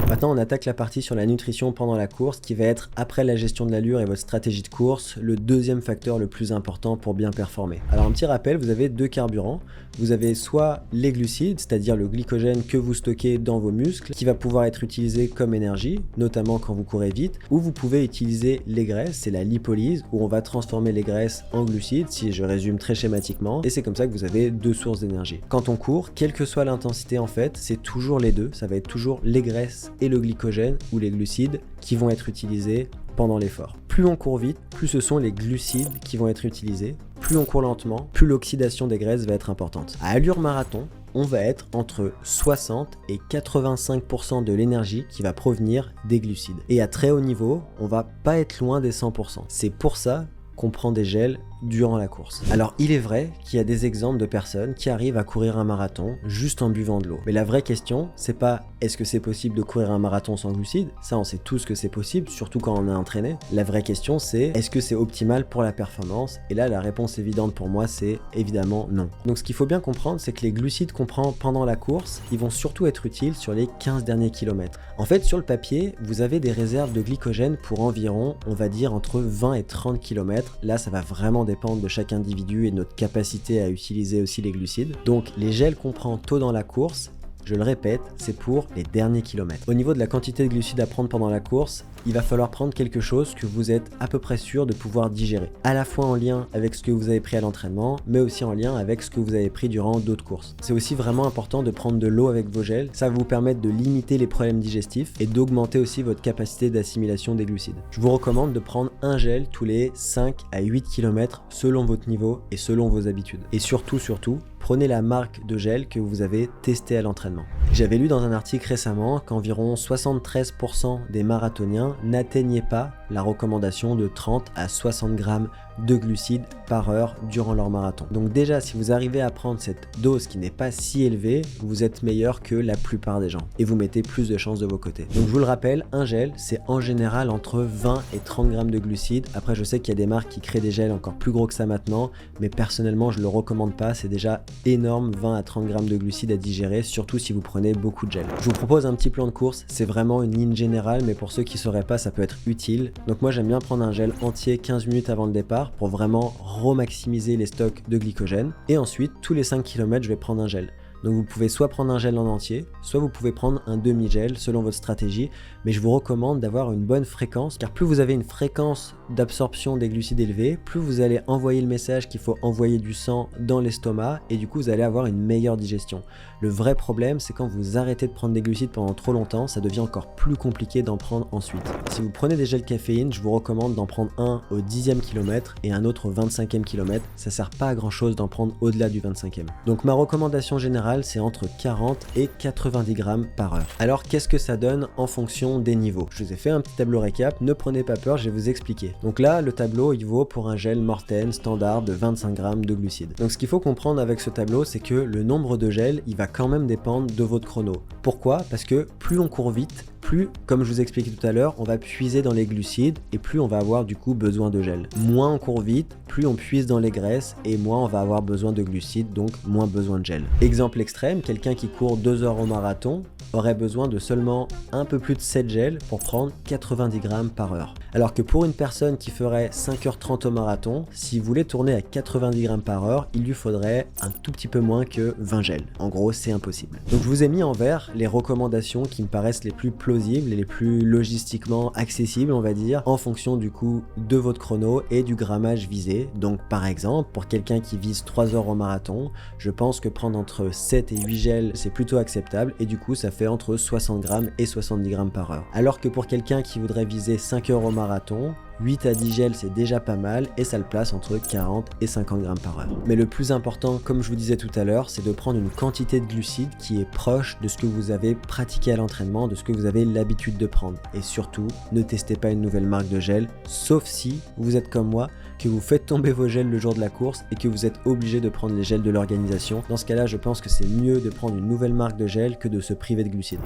Maintenant, on attaque la partie sur la nutrition pendant la course qui va être, après la gestion de l'allure et votre stratégie de course, le deuxième facteur le plus important pour bien performer. Alors un petit rappel, vous avez deux carburants. Vous avez soit les glucides, c'est-à-dire le glycogène que vous stockez dans vos muscles, qui va pouvoir être utilisé comme énergie, notamment quand vous courez vite, ou vous pouvez utiliser les graisses, c'est la lipolyse, où on va transformer les graisses en glucides, si je résume très schématiquement, et c'est comme ça que vous avez deux sources d'énergie. Quand on court, quelle que soit l'intensité en fait, c'est toujours les deux, ça va être toujours les graisses et le glycogène ou les glucides qui vont être utilisés pendant l'effort. Plus on court vite, plus ce sont les glucides qui vont être utilisés. Plus on court lentement, plus l'oxydation des graisses va être importante. À allure marathon, on va être entre 60 et 85% de l'énergie qui va provenir des glucides. Et à très haut niveau, on va pas être loin des 100%. C'est pour ça qu'on prend des gels durant la course. Alors il est vrai qu'il y a des exemples de personnes qui arrivent à courir un marathon juste en buvant de l'eau. Mais la vraie question, c'est pas est-ce que c'est possible de courir un marathon sans glucides? Ça on sait tous que c'est possible, surtout quand on est entraîné. La vraie question c'est est-ce que c'est optimal pour la performance? Et là la réponse évidente pour moi c'est évidemment non. Donc ce qu'il faut bien comprendre c'est que les glucides qu'on prend pendant la course, ils vont surtout être utiles sur les 15 derniers kilomètres. En fait sur le papier, vous avez des réserves de glycogène pour environ, on va dire entre 20 et 30 km. Là ça va vraiment dépendre de chaque individu et de notre capacité à utiliser aussi les glucides. Donc les gels qu'on prend tôt dans la course, je le répète, c'est pour les derniers kilomètres. Au niveau de la quantité de glucides à prendre pendant la course, il va falloir prendre quelque chose que vous êtes à peu près sûr de pouvoir digérer. À la fois en lien avec ce que vous avez pris à l'entraînement, mais aussi en lien avec ce que vous avez pris durant d'autres courses. C'est aussi vraiment important de prendre de l'eau avec vos gels. Ça va vous permettre de limiter les problèmes digestifs et d'augmenter aussi votre capacité d'assimilation des glucides. Je vous recommande de prendre un gel tous les 5 à 8 km selon votre niveau et selon vos habitudes. Et surtout, prenez la marque de gel que vous avez testé à l'entraînement. J'avais lu dans un article récemment qu'environ 73% des marathoniens n'atteignaient pas la recommandation de 30 à 60 grammes de glucides par heure durant leur marathon. Donc déjà, si vous arrivez à prendre cette dose qui n'est pas si élevée, vous êtes meilleur que la plupart des gens et vous mettez plus de chances de vos côtés. Donc je vous le rappelle, un gel, c'est en général entre 20 et 30 grammes de glucides. Après, je sais qu'il y a des marques qui créent des gels encore plus gros que ça maintenant, mais personnellement, je le recommande pas. C'est déjà énorme, 20 à 30 grammes de glucides à digérer, surtout si vous prenez beaucoup de gel. Je vous propose un petit plan de course. C'est vraiment une ligne générale, mais pour ceux qui sauraient pas, ça peut être utile. Donc moi, j'aime bien prendre un gel entier 15 minutes avant le départ pour vraiment remaximiser les stocks de glycogène. Et ensuite, tous les 5 km, je vais prendre un gel. Donc vous pouvez soit prendre un gel en entier, soit vous pouvez prendre un demi-gel selon votre stratégie, mais je vous recommande d'avoir une bonne fréquence, car plus vous avez une fréquence d'absorption des glucides élevée, plus vous allez envoyer le message qu'il faut envoyer du sang dans l'estomac, et du coup vous allez avoir une meilleure digestion. Le vrai problème, c'est quand vous arrêtez de prendre des glucides pendant trop longtemps, ça devient encore plus compliqué d'en prendre ensuite. Si vous prenez des gels caféine, je vous recommande d'en prendre un au 10e kilomètre et un autre au 25e kilomètre. Ça sert pas à grand chose d'en prendre au-delà du 25e. Donc ma recommandation générale, c'est entre 40 et 90 grammes par heure. Alors qu'est-ce que ça donne en fonction des niveaux? Je vous ai fait un petit tableau récap, ne prenez pas peur, je vais vous expliquer. Donc là, le tableau, il vaut pour un gel Morten standard de 25 grammes de glucides. Donc ce qu'il faut comprendre avec ce tableau, c'est que le nombre de gels, il va quand même dépendre de votre chrono. Pourquoi? Parce que plus on court vite, plus, comme je vous expliquais tout à l'heure, on va puiser dans les glucides et plus on va avoir du coup besoin de gel. Moins on court vite, plus on puise dans les graisses et moins on va avoir besoin de glucides, donc moins besoin de gel. Exemple extrême, quelqu'un qui court 2 heures au marathon aurait besoin de seulement un peu plus de 7 gels pour prendre 90 grammes par heure. Alors que pour une personne qui ferait 5h30 au marathon, si vous voulez tourner à 90 grammes par heure, il lui faudrait un tout petit peu moins que 20 gels. En gros, c'est impossible. Donc je vous ai mis en vert les recommandations qui me paraissent les plus plausibles et les plus logistiquement accessibles, on va dire, en fonction du coup de votre chrono et du grammage visé. Donc par exemple, pour quelqu'un qui vise 3 heures au marathon, je pense que prendre entre 7 et 8 gels, c'est plutôt acceptable et du coup ça fait entre 60 grammes et 70 grammes par heure. Alors que pour quelqu'un qui voudrait viser 5 heures au marathon, 8 à 10 gels c'est déjà pas mal et ça le place entre 40 et 50 grammes par heure. Mais le plus important, comme je vous disais tout à l'heure, c'est de prendre une quantité de glucides qui est proche de ce que vous avez pratiqué à l'entraînement, de ce que vous avez l'habitude de prendre. Et surtout, ne testez pas une nouvelle marque de gel, sauf si vous êtes comme moi, que vous faites tomber vos gels le jour de la course et que vous êtes obligé de prendre les gels de l'organisation. Dans ce cas-là, je pense que c'est mieux de prendre une nouvelle marque de gel que de se priver de glucides.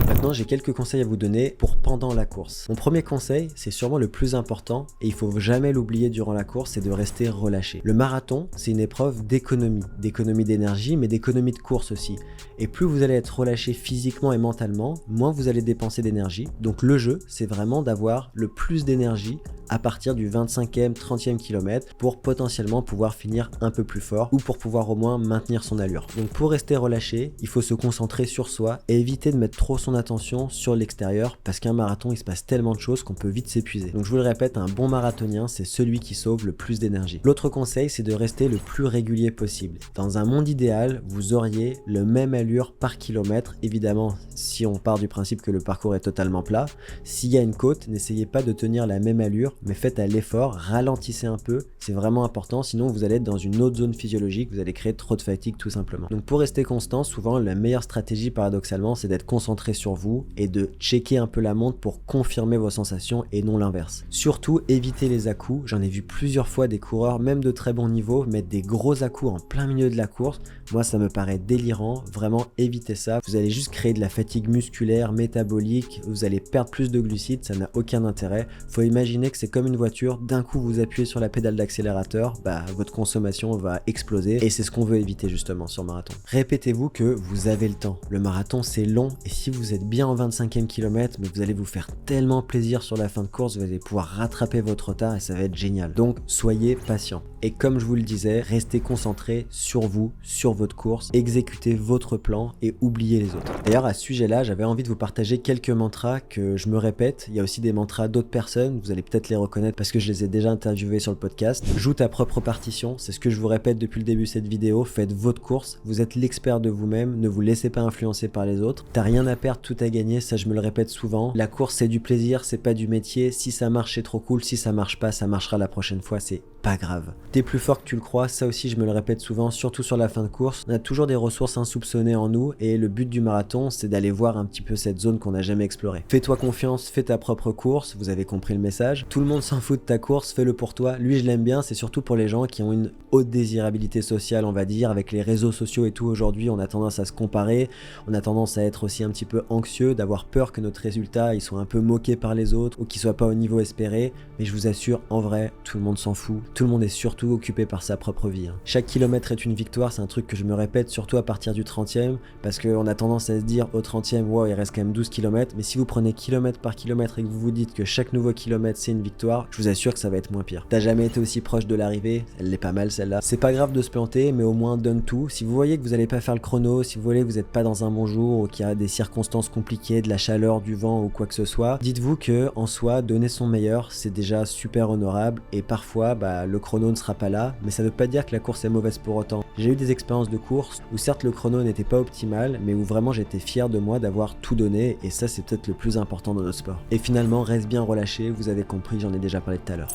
Maintenant, j'ai quelques conseils à vous donner pour pendant la course. Mon premier conseil, c'est sûrement le plus important et il faut jamais l'oublier durant la course, c'est de rester relâché. Le marathon, c'est une épreuve d'économie d'énergie, mais d'économie de course aussi. Et plus vous allez être relâché physiquement et mentalement, moins vous allez dépenser d'énergie. Donc le jeu, c'est vraiment d'avoir le plus d'énergie à partir du 25e, 30e kilomètre pour potentiellement pouvoir finir un peu plus fort ou pour pouvoir au moins maintenir son allure. Donc pour rester relâché, il faut se concentrer sur soi et éviter de mettre trop son attention sur l'extérieur parce qu'un marathon, il se passe tellement de choses qu'on peut vite s'épuiser. Donc je vous le répète, un bon marathonien, c'est celui qui sauve le plus d'énergie. L'autre conseil, c'est de rester le plus régulier possible. Dans un monde idéal, vous auriez le même allure par kilomètre. Évidemment, si on part du principe que le parcours est totalement plat, s'il y a une côte, n'essayez pas de tenir la même allure, mais faites à l'effort, ralentissez un peu, c'est vraiment important, sinon vous allez être dans une autre zone physiologique, vous allez créer trop de fatigue tout simplement. Donc pour rester constant, souvent la meilleure stratégie paradoxalement, c'est d'être concentré sur vous et de checker un peu la montre pour confirmer vos sensations et non l'inverse. Surtout, évitez les à-coups, j'en ai vu plusieurs fois des coureurs, même de très bon niveau, mettre des gros à-coups en plein milieu de la course. Moi ça me paraît délirant, vraiment évitez ça, vous allez juste créer de la fatigue musculaire, métabolique, vous allez perdre plus de glucides, ça n'a aucun intérêt. Faut imaginer que c'est comme une voiture, d'un coup vous appuyez sur la pédale d'accélérateur, votre consommation va exploser et c'est ce qu'on veut éviter justement sur marathon. Répétez-vous que vous avez le temps, le marathon c'est long et si vous êtes bien en 25e kilomètre, mais vous allez vous faire tellement plaisir sur la fin de course, vous allez pouvoir rattraper votre retard et ça va être génial. Donc soyez patient. Et comme je vous le disais, restez concentré sur vous, sur votre course, exécutez votre plan et oubliez les autres. D'ailleurs à ce sujet-là, j'avais envie de vous partager quelques mantras que je me répète, il y a aussi des mantras d'autres personnes, vous allez peut-être les reconnaître parce que je les ai déjà interviewés sur le podcast. Joue ta propre partition, c'est ce que je vous répète depuis le début de cette vidéo, faites votre course, vous êtes l'expert de vous-même, ne vous laissez pas influencer par les autres, t'as rien à perdre, tout à gagner, ça je me le répète souvent, la course c'est du plaisir, c'est pas du métier, si ça marche c'est trop cool, si ça marche pas, ça marchera la prochaine fois, c'est pas grave. T'es plus fort que tu le crois, ça aussi je me le répète souvent, surtout sur la fin de course, on a toujours des ressources insoupçonnées en nous et le but du marathon c'est d'aller voir un petit peu cette zone qu'on n'a jamais explorée. Fais-toi confiance, fais ta propre course, vous avez compris le message, tout le monde s'en fout de ta course, fais-le pour toi, lui je l'aime bien, c'est surtout pour les gens qui ont une haute désirabilité sociale on va dire, avec les réseaux sociaux et tout aujourd'hui on a tendance à se comparer, on a tendance à être aussi un petit peu anxieux, d'avoir peur que notre résultat ils soient un peu moqués par les autres ou qu'ils soient pas au niveau espéré, mais je vous assure en vrai tout le monde s'en fout, tout le monde est surtout occupé par sa propre vie. Chaque kilomètre est une victoire, c'est un truc que je me répète surtout à partir du 30e parce qu'on a tendance à se dire au 30e wow il reste quand même 12 km, mais si vous prenez kilomètre par kilomètre et que vous vous dites que chaque nouveau kilomètre c'est une victoire, je vous assure que ça va être moins pire. T'as jamais été aussi proche de l'arrivée, elle l'est pas mal celle-là. C'est pas grave de se planter, mais au moins donne tout. Si vous voyez que vous allez pas faire le chrono, si vous voyez que vous êtes pas dans un bon jour ou qu'il y a des circonstances compliquées, de la chaleur, du vent ou quoi que ce soit, dites-vous que en soi, donner son meilleur, c'est déjà super honorable et parfois le chrono ne sera pas là, mais ça veut pas dire que la course est mauvaise pour autant. J'ai eu des expériences de course où certes le chrono n'était pas optimal, mais où vraiment j'étais fier de moi d'avoir tout donné et ça c'est peut-être le plus important dans notre sport. Et finalement, reste bien relâché, vous avez compris, j'en ai déjà parlé tout à l'heure.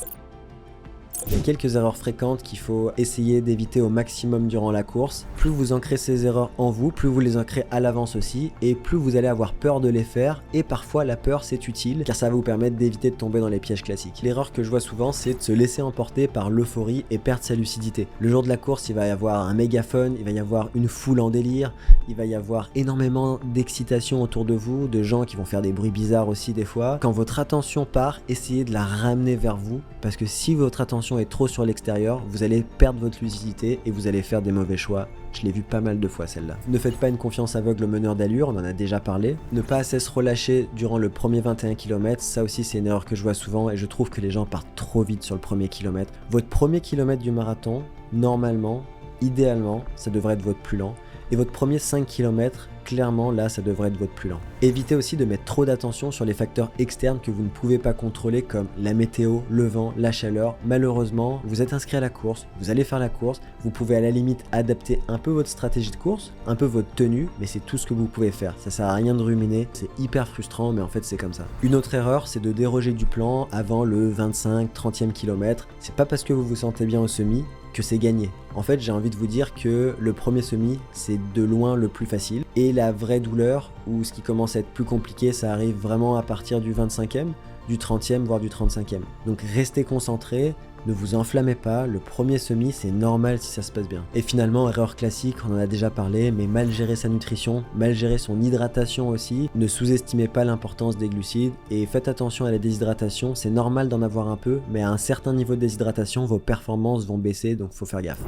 Il y a quelques erreurs fréquentes qu'il faut essayer d'éviter au maximum durant la course. Plus vous ancrez ces erreurs en vous, plus vous les ancrez à l'avance aussi, et plus vous allez avoir peur de les faire, et parfois la peur c'est utile, car ça va vous permettre d'éviter de tomber dans les pièges classiques. L'erreur que je vois souvent, c'est de se laisser emporter par l'euphorie et perdre sa lucidité. Le jour de la course, il va y avoir un mégaphone, il va y avoir une foule en délire, il va y avoir énormément d'excitation autour de vous, de gens qui vont faire des bruits bizarres aussi des fois. Quand votre attention part, essayez de la ramener vers vous, parce que si votre attention est trop sur l'extérieur, vous allez perdre votre lucidité et vous allez faire des mauvais choix. Je l'ai vu pas mal de fois celle-là. Ne faites pas une confiance aveugle au meneur d'allure, on en a déjà parlé. Ne pas assez se relâcher durant le premier 21 km, ça aussi c'est une erreur que je vois souvent et je trouve que les gens partent trop vite sur le premier kilomètre. Votre premier kilomètre du marathon, normalement, idéalement, ça devrait être votre plus lent. Et votre premier 5 km, clairement là ça devrait être votre plus lent. Évitez aussi de mettre trop d'attention sur les facteurs externes que vous ne pouvez pas contrôler comme la météo, le vent, la chaleur. Malheureusement, vous êtes inscrit à la course, vous allez faire la course, vous pouvez à la limite adapter un peu votre stratégie de course, un peu votre tenue, mais c'est tout ce que vous pouvez faire. Ça sert à rien de ruminer, c'est hyper frustrant mais en fait c'est comme ça. Une autre erreur, c'est de déroger du plan avant le 25-30e kilomètre. C'est pas parce que vous vous sentez bien au semi que c'est gagné. En fait, j'ai envie de vous dire que le premier semi, c'est de loin le plus facile. Et la vraie douleur, ou ce qui commence à être plus compliqué, ça arrive vraiment à partir du 25e, du 30e, voire du 35e. Donc restez concentrés, ne vous enflammez pas, le premier semi c'est normal si ça se passe bien. Et finalement, erreur classique, on en a déjà parlé, mais mal gérer sa nutrition, mal gérer son hydratation aussi, ne sous-estimez pas l'importance des glucides et faites attention à la déshydratation, c'est normal d'en avoir un peu, mais à un certain niveau de déshydratation, vos performances vont baisser, donc faut faire gaffe.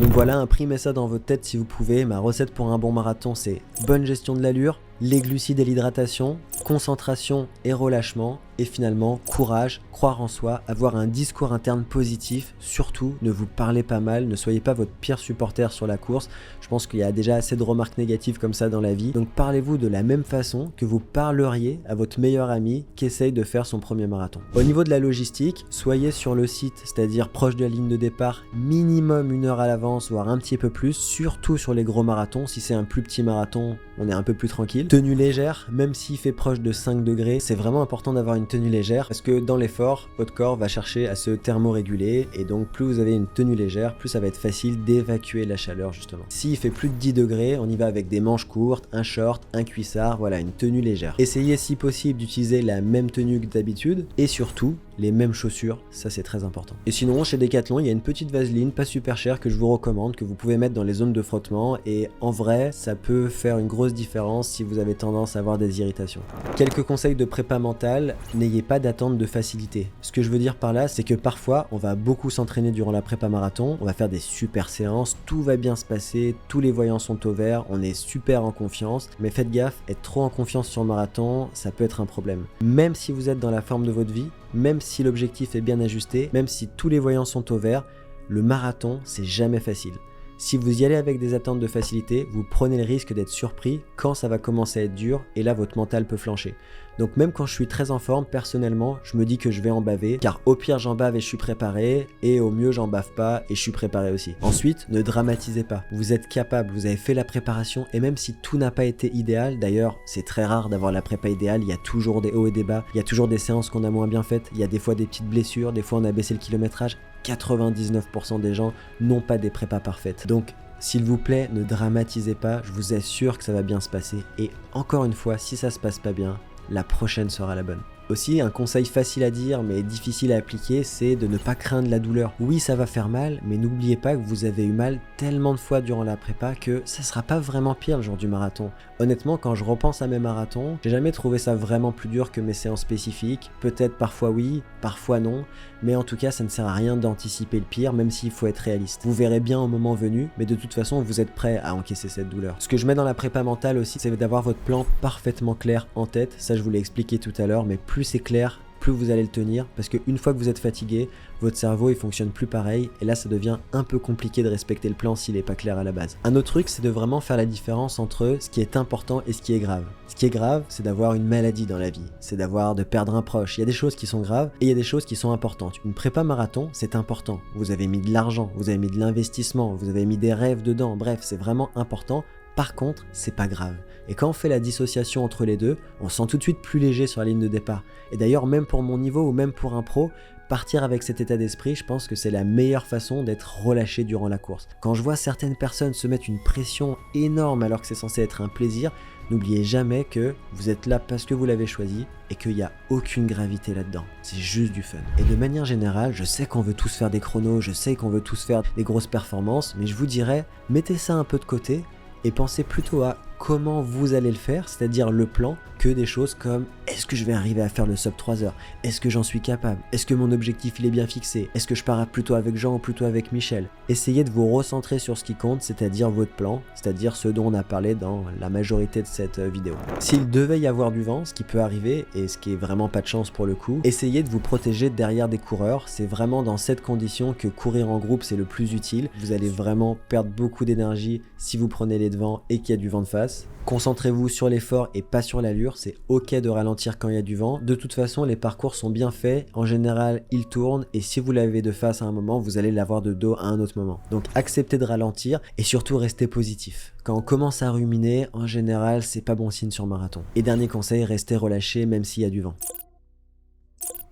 Donc voilà, imprimez ça dans votre tête si vous pouvez, ma recette pour un bon marathon c'est bonne gestion de l'allure, les glucides et l'hydratation, concentration et relâchement, et finalement courage, croire en soi, avoir un discours interne positif, surtout ne vous parlez pas mal, ne soyez pas votre pire supporter sur la course, je pense qu'il y a déjà assez de remarques négatives comme ça dans la vie, donc parlez-vous de la même façon que vous parleriez à votre meilleur ami qui essaye de faire son premier marathon. Au niveau de la logistique, soyez sur le site, c'est-à-dire proche de la ligne de départ, minimum 1 heure à l'avance, voire un petit peu plus, surtout sur les gros marathons, si c'est un plus petit marathon, on est un peu plus tranquille. Tenue légère, même s'il fait proche de 5 degrés, c'est vraiment important d'avoir une tenue légère parce que dans l'effort, votre corps va chercher à se thermoréguler et donc plus vous avez une tenue légère, plus ça va être facile d'évacuer la chaleur justement. S'il fait plus de 10 degrés, on y va avec des manches courtes, un short, un cuissard, voilà, une tenue légère. Essayez si possible d'utiliser la même tenue que d'habitude et surtout les mêmes chaussures, ça c'est très important. Et sinon chez Decathlon il y a une petite vaseline pas super chère que je vous recommande, que vous pouvez mettre dans les zones de frottement et en vrai ça peut faire une grosse différence si vous avez tendance à avoir des irritations. Quelques conseils de prépa mentale, n'ayez pas d'attente de facilité. Ce que je veux dire par là c'est que parfois on va beaucoup s'entraîner durant la prépa marathon, on va faire des super séances, tout va bien se passer, tous les voyants sont au vert, on est super en confiance, mais faites gaffe, être trop en confiance sur marathon, ça peut être un problème. Même si vous êtes dans la forme de votre vie, même si l'objectif est bien ajusté, même si tous les voyants sont au vert, le marathon, c'est jamais facile. Si vous y allez avec des attentes de facilité, vous prenez le risque d'être surpris quand ça va commencer à être dur et là votre mental peut flancher. Donc même quand je suis très en forme, personnellement, je me dis que je vais en baver car au pire j'en bave et je suis préparé et au mieux j'en bave pas et je suis préparé aussi. Ensuite, ne dramatisez pas. Vous êtes capable, vous avez fait la préparation et même si tout n'a pas été idéal, d'ailleurs c'est très rare d'avoir la prépa idéale, il y a toujours des hauts et des bas, il y a toujours des séances qu'on a moins bien faites, il y a des fois des petites blessures, des fois on a baissé le kilométrage. 99% des gens n'ont pas des prépas parfaites. Donc, s'il vous plaît, ne dramatisez pas, je vous assure que ça va bien se passer. Et encore une fois, si ça se passe pas bien, la prochaine sera la bonne. Aussi, un conseil facile à dire mais difficile à appliquer, c'est de ne pas craindre la douleur. Oui, ça va faire mal, mais n'oubliez pas que vous avez eu mal tellement de fois durant la prépa que ça sera pas vraiment pire le jour du marathon. Honnêtement, quand je repense à mes marathons, j'ai jamais trouvé ça vraiment plus dur que mes séances spécifiques. Peut-être parfois oui, parfois non, mais en tout cas, ça ne sert à rien d'anticiper le pire, même s'il faut être réaliste. Vous verrez bien au moment venu, mais de toute façon, vous êtes prêt à encaisser cette douleur. Ce que je mets dans la prépa mentale aussi, c'est d'avoir votre plan parfaitement clair en tête. Ça, je vous l'ai expliqué tout à l'heure, mais plus c'est clair, plus vous allez le tenir, parce qu'une fois que vous êtes fatigué, votre cerveau il fonctionne plus pareil, et là ça devient un peu compliqué de respecter le plan s'il n'est pas clair à la base. Un autre truc, c'est de vraiment faire la différence entre ce qui est important et ce qui est grave. Ce qui est grave, c'est d'avoir une maladie dans la vie, c'est de perdre un proche. Il y a des choses qui sont graves et il y a des choses qui sont importantes. Une prépa marathon, c'est important. Vous avez mis de l'argent, vous avez mis de l'investissement, vous avez mis des rêves dedans, bref, c'est vraiment important. Par contre, c'est pas grave. Et quand on fait la dissociation entre les deux, on se sent tout de suite plus léger sur la ligne de départ. Et d'ailleurs, même pour mon niveau ou même pour un pro, partir avec cet état d'esprit, je pense que c'est la meilleure façon d'être relâché durant la course. Quand je vois certaines personnes se mettre une pression énorme alors que c'est censé être un plaisir, n'oubliez jamais que vous êtes là parce que vous l'avez choisi et qu'il n'y a aucune gravité là-dedans. C'est juste du fun. Et de manière générale, je sais qu'on veut tous faire des chronos, je sais qu'on veut tous faire des grosses performances, mais je vous dirais, mettez ça un peu de côté et pensez plutôt à comment vous allez le faire, c'est-à-dire le plan, que des choses comme est-ce que je vais arriver à faire le sub 3 heures? Est-ce que j'en suis capable? Est-ce que mon objectif il est bien fixé? Est-ce que je pars plutôt avec Jean ou plutôt avec Michel? Essayez de vous recentrer sur ce qui compte, c'est-à-dire votre plan, c'est-à-dire ce dont on a parlé dans la majorité de cette vidéo. S'il devait y avoir du vent, ce qui peut arriver et ce qui est vraiment pas de chance pour le coup, essayez de vous protéger derrière des coureurs. C'est vraiment dans cette condition que courir en groupe c'est le plus utile. Vous allez vraiment perdre beaucoup d'énergie si vous prenez les devants et qu'il y a du vent de face. Concentrez-vous sur l'effort et pas sur l'allure, c'est ok de ralentir quand il y a du vent. De toute façon, les parcours sont bien faits, en général ils tournent et si vous l'avez de face à un moment, vous allez l'avoir de dos à un autre moment. Donc acceptez de ralentir et surtout restez positif. Quand on commence à ruminer, en général c'est pas bon signe sur marathon. Et dernier conseil, restez relâché même s'il y a du vent.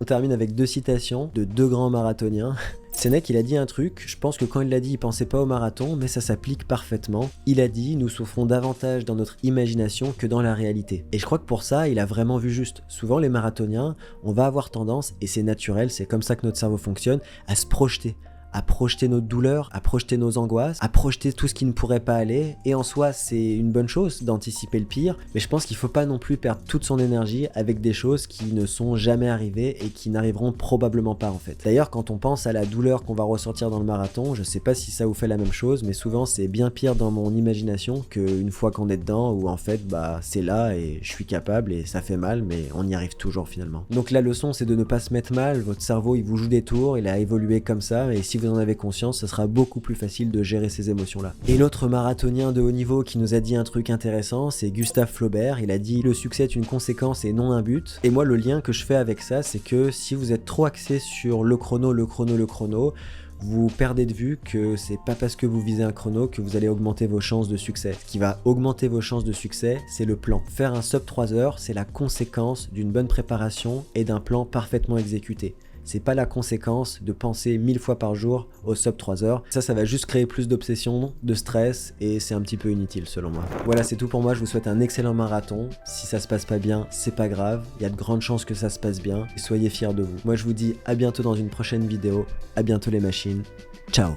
On termine avec deux citations de deux grands marathoniens. Sénèque, il a dit un truc, je pense que quand il l'a dit, il pensait pas au marathon, mais ça s'applique parfaitement. Il a dit, nous souffrons davantage dans notre imagination que dans la réalité. Et je crois que pour ça, il a vraiment vu juste. Souvent, les marathoniens, on va avoir tendance, et c'est naturel, c'est comme ça que notre cerveau fonctionne, à se projeter notre douleur, à projeter nos angoisses, à projeter tout ce qui ne pourrait pas aller. Et en soi, c'est une bonne chose d'anticiper le pire, mais je pense qu'il faut pas non plus perdre toute son énergie avec des choses qui ne sont jamais arrivées et qui n'arriveront probablement pas en fait. D'ailleurs, quand on pense à la douleur qu'on va ressentir dans le marathon, je sais pas si ça vous fait la même chose, mais souvent c'est bien pire dans mon imagination qu'une fois qu'on est dedans, où en fait, bah c'est là et je suis capable et ça fait mal, mais on y arrive toujours finalement. Donc la leçon, c'est de ne pas se mettre mal, votre cerveau il vous joue des tours, il a évolué comme ça, et si vous en avez conscience, ce sera beaucoup plus facile de gérer ces émotions-là. Et l'autre marathonien de haut niveau qui nous a dit un truc intéressant, c'est Gustave Flaubert. Il a dit « Le succès est une conséquence et non un but ». Et moi, le lien que je fais avec ça, c'est que si vous êtes trop axé sur le chrono, vous perdez de vue que c'est pas parce que vous visez un chrono que vous allez augmenter vos chances de succès. Ce qui va augmenter vos chances de succès, c'est le plan. Faire un sub 3 heures, c'est la conséquence d'une bonne préparation et d'un plan parfaitement exécuté. C'est pas la conséquence de penser 1000 fois par jour au sub 3 heures. Ça va juste créer plus d'obsession, de stress et c'est un petit peu inutile selon moi. Voilà, c'est tout pour moi. Je vous souhaite un excellent marathon. Si ça se passe pas bien, c'est pas grave. Il y a de grandes chances que ça se passe bien et soyez fiers de vous. Moi, je vous dis à bientôt dans une prochaine vidéo. À bientôt les machines. Ciao.